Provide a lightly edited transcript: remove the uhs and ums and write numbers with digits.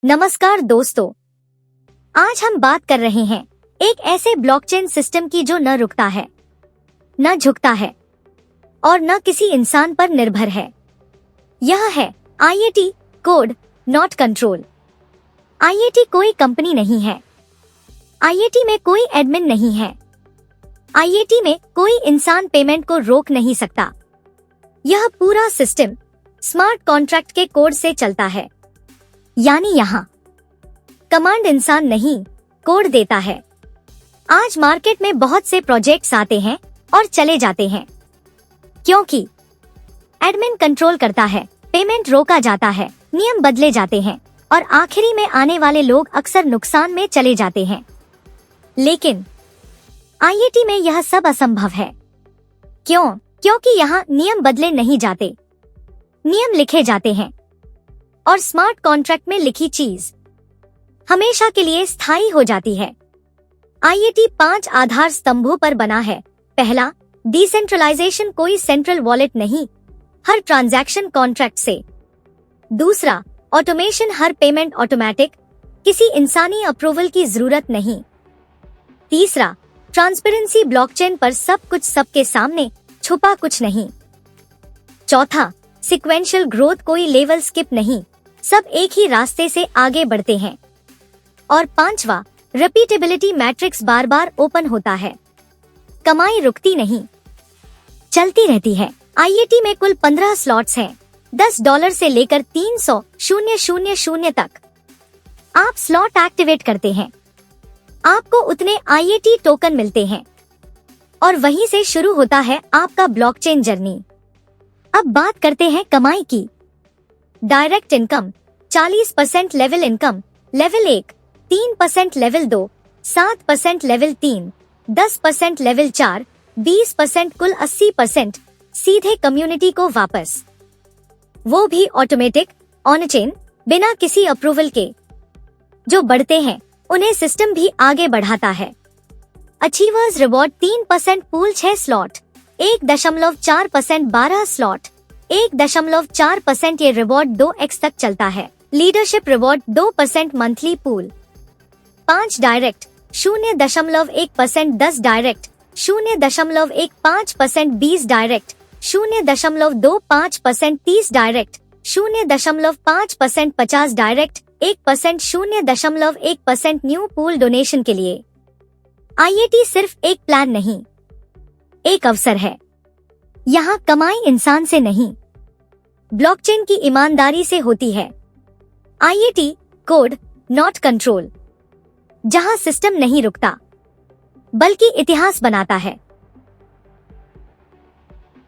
नमस्कार दोस्तों, आज हम बात कर रहे हैं एक ऐसे ब्लॉकचेन सिस्टम की जो न रुकता है, न झुकता है और न किसी इंसान पर निर्भर है। यह है IAT code not control. IAT कोई कंपनी नहीं है। IAT में कोई एडमिन नहीं है। IAT में कोई इंसान पेमेंट को रोक नहीं सकता। यह पूरा सिस्टम स्मार्ट कॉन्ट्रैक्ट के कोड से चलता है। यानी यहाँ कमांड इंसान नहीं, कोड देता है। आज मार्केट में बहुत से प्रोजेक्ट्स आते हैं और चले जाते हैं क्योंकि एडमिन कंट्रोल करता है, पेमेंट रोका जाता है, नियम बदले जाते हैं और आखिरी में आने वाले लोग अक्सर नुकसान में चले जाते हैं। लेकिन IAT में यह सब असंभव है। क्यों? क्योंकि यहाँ नियम बदले नहीं जाते, नियम लिखे जाते हैं और स्मार्ट कॉन्ट्रैक्ट में लिखी चीज हमेशा के लिए स्थायी हो जाती है। IAT 5 आधार स्तंभों पर बना है। पहला, डिसेंट्रलाइजेशन, कोई सेंट्रल वॉलेट नहीं, हर ट्रांजैक्शन कॉन्ट्रैक्ट से। दूसरा, ऑटोमेशन, हर पेमेंट ऑटोमेटिक, किसी इंसानी अप्रूवल की जरूरत नहीं। तीसरा, ट्रांसपेरेंसी, ब्लॉकचेन पर सब कुछ सबके सामने, छुपा कुछ नहीं। चौथा, सिक्वेंशियल ग्रोथ, कोई लेवल स्किप नहीं, सब एक ही रास्ते से आगे बढ़ते हैं। और पांचवा, रिपीटेबिलिटी, मैट्रिक्स बार बार ओपन होता है, कमाई रुकती नहीं, चलती रहती है। IAT में कुल 15 स्लॉट्स हैं, $10 से लेकर 300,000 तक। आप स्लॉट एक्टिवेट करते हैं, आपको उतने IAT टोकन मिलते हैं और वहीं से शुरू होता है आपका ब्लॉकचेन जर्नी। अब बात करते हैं कमाई की। Direct income 40% level income, level 1 3%, level 2 7%, level 3 10%, level 4 20%, कुल 80% सीधे कम्युनिटी को वापस, वो भी ऑटोमेटिक, ऑन चेन, बिना किसी अप्रूवल के। जो बढ़ते हैं उन्हें सिस्टम भी आगे बढ़ाता है। Achievers reward 3%, pool 6 slot, 1.4% 12 slot, 1.4%, ये रिवॉर्ड 2x तक चलता है। Leadership reward 2%, monthly pool 5 direct 0.1%, 10 direct 0.15%, 20 direct 0.25%, 30 direct 0.5%, 50 direct 1%, 0.1%। New pool donation के लिए IAT सिर्फ एक प्लान नहीं, एक अवसर है। यहाँ कमाई इंसान से नहीं, ब्लॉकचेन की ईमानदारी से होती है। IAT कोड नॉट कंट्रोल, जहाँ सिस्टम नहीं रुकता बल्कि इतिहास बनाता है।